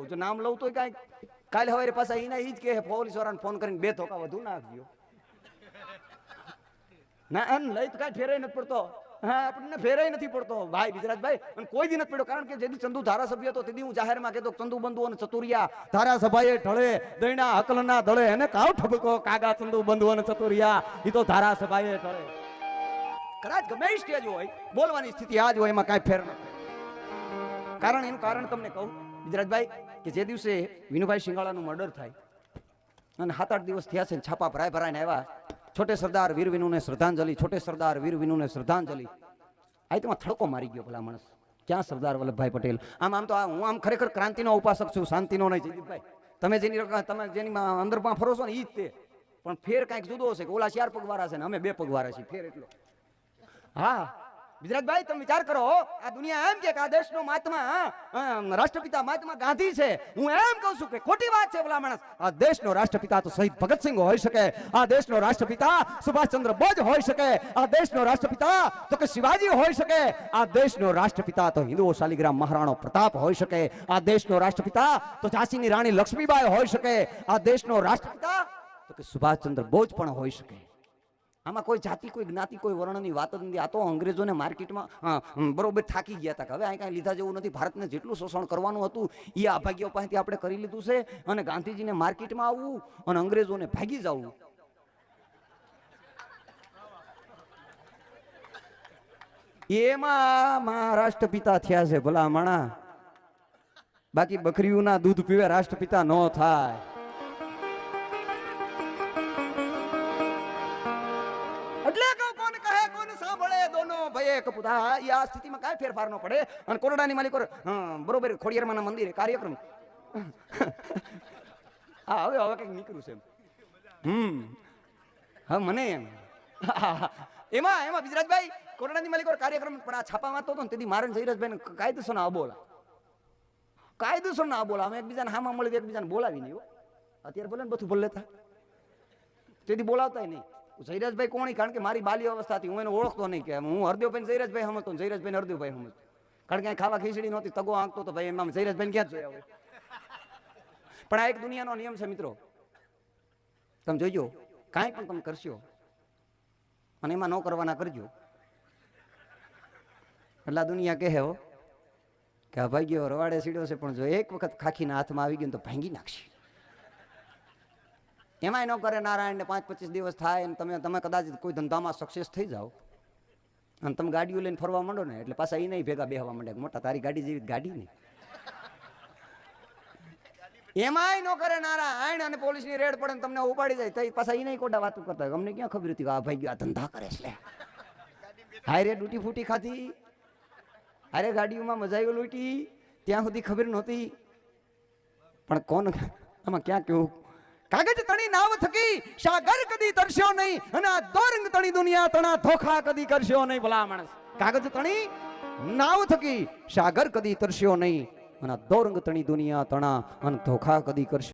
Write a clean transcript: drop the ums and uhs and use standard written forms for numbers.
કહું જો નામ લઉં તો કાંઈ કાલે હવે પાછા એના ઈ જ કે પોલીસ વાળાને ફોન કરીને 2 ધોકા વધુ નાખજો. ના અન લઈ તો કાંઈ ફેરાય નથી પડતો. હા આપણને ફેરાય નથી પડતો ભાઈ ગુજરાતભાઈ, અને કોઈ દી નથી પડ્યો. કારણ કે જેથી ચંદુ ધારાસભ્ય હતો તેથી હું જાહેરમાં કહેતો ચંદુ બંધુ અને ચતુરિયા ધારાસભાએ ઢળે દઈના હકલના દળે એને કાવ ઠબકો કાગા ચંદુ બંધુ અને ચતુરિયા ઈ તો ધારાસભાએ ઢળે. કદાચ ગમે સ્ટેજ હોય બોલવાની સ્થિતિ આજ હોય એમાં કાંઈ ફેર નથી. કારણ એનું કારણ તમને કહું ગુજરાતભાઈ કે જે દિવસે વિનુભાઈ શિંગાળાનું મર્ડર થાય અને 7-8 દિવસ થયા છે, છાપા ભરાઈને આવ્યા છોટે સરદાર વીર વિનુને શ્રદ્ધાંજલિ, છોટે સરદાર વીર વિનુને શ્રદ્ધાંજલિ. આ તો થડકો મારી ગયો ભલા માણસ. ક્યાં સરદાર વલ્લભભાઈ પટેલ? આમ તો હું આમ ખરેખર ક્રાંતિનો ઉપાસક છું, શાંતિનો નહીં. જયદીપભાઈ તમે જેની અંદરમાં ફરો છો ને ઈ જ તે, પણ ફેર કાંઈક જુદો હશે કે ઓલા 4 પગવાળા છે ને અમે 2 પગવાળા છીએ, ફેર એટલો. હા ગુજરાતભાઈ તમે વિચાર કરો, આ દુનિયા એમ કે આ દેશનો મહાત્મા રાષ્ટ્રપિતા મહાત્મા ગાંધી છે. હું એમ કહું છું કે ખોટી વાત છે ભલા માણસ. આ દેશનો રાષ્ટ્રપિતા તો શહીદ ભગતસિંહ હોઈ શકે, આ દેશનો રાષ્ટ્રપિતા સુભાષચંદ્ર બોઝ હોઈ શકે, આ દેશનો રાષ્ટ્રપિતા તો કે શિવાજી હોઈ શકે, આ દેશનો રાષ્ટ્રપિતા તો હિન્દુઓ શાલિગ્રામ મહારાણો પ્રતાપ હોઈ શકે, આ દેશનો રાષ્ટ્રપિતા તો ઝાંસીની રાણી લક્ષ્મીબાઈ હોઈ શકે, આ દેશનો રાષ્ટ્રપિતા તો કે સુભાષચંદ્ર બોઝ પણ હોઈ શકે. આમાં કોઈ જાતિ કોઈ જ્ઞાતિ કોઈ વર્ણની વાત જ નથી. આ તો અંગ્રેજોને માર્કેટમાં બરોબર થાકી ગયા હતા કે હવે અહીં કાંઈ લીધા જેવું નથી. ભારતને જેટલું શોષણ કરવાનું હતું એ આ ભાગ્યો પાસેથી આપણે કરી લીધું છે, અને ગાંધીજીને માર્કેટમાં આવવું અને અંગ્રેજોને ભાગી જવું. એમાં રાષ્ટ્રપિતા થયા છે ભલા માણા. બાકી બકરીઓના દૂધ પીવે રાષ્ટ્રપિતા ન થાય. આ સ્થિતિમાં કાંઈ ફેરફાર ન પડે. અને કોરડાની માલિકો બરોબર ખોડિયારમાંના મંદિરે કાર્યક્રમ હા હવે કઈક નીકળ્યું છે. હા મને એમાં ગુજરાતભાઈ કોરડાની માલિકો કાર્યક્રમ પણ આ છાપા વાંચતો હતો ને તેથી મારે જયરાજભાઈ કાયદેસર ના બોલા અમે એકબીજાને હામાં મળી એકબીજાને બોલાવી નહીં. અત્યારે બોલે ને બધું બોલ લેતા તેથી બોલાવતા નહીં. જયરાજભાઈ કોણી? કારણ કે મારી બાલ્ય અવસ્થાથી હું એને ઓળખતો નહીં કે હું હરદેવભાઈ જયરાજભાઈ સમજતો, જયરાજભાઈ હરદેવભાઈ સમજતો. કારણ કે અહીં ખાવા ખીચડી નહોતી, તગો આંકતો તો ભાઈ એમાં જયરાજભાઈ ક્યાં જ જોયા હોય. પણ આ એક દુનિયાનો નિયમ છે મિત્રો. તમે જોજો કાંઈ પણ તમે કરશો અને એમાં ન કરવાના કરજો એટલે આ દુનિયા કહે હો કે આ ભાગ્યો રવાડે સીડ્યો છે, પણ જો એક વખત ખાખીના હાથમાં આવી ગયો તો ભાંગી નાખશે. એમાંય ન કરે નારાયણ ને 5-25 દિવસ થાય ને તમે કદાચ કોઈ ધંધામાં સક્સેસ થઈ જાઓ અને તમે ગાડીઓ લઈને ફરવા માંડો ને એટલે પાછા એ નહીં ભેગા બેહવા માંડે. મોટા તારી ગાડી જેવી ગાડી નહીં. એમાંય ન કરે નારાયણ અને પોલીસની રેડ પડે ને તમને ઉપાડી જાય તો પાછા એ નહીં કોડા વાતું કરતા હોય. અમને ક્યાં ખબર હતી કે આ ભાઈ આ ધંધા કરે છે. હારે ડૂટી ફૂટી ખાધી, હારે ગાડીઓમાં મજાઈ લૂંટી, ત્યાં સુધી ખબર નહોતી. પણ કોણ આમાં ક્યાં કેવું? કાગજ તણી નાવ થકી સાગર કદી તરસ્યો નહીં, અને આ દોરંગ તણી દુનિયા તણા ધોખા કદી કરશો નહીં. ભલા માણસ કાગજ તણી નાવ થકી સાગર કદી તરસ્યો નહીં, અને આ દોરંગ તણી દુનિયા તણા અને ધોખા કદી કરશો.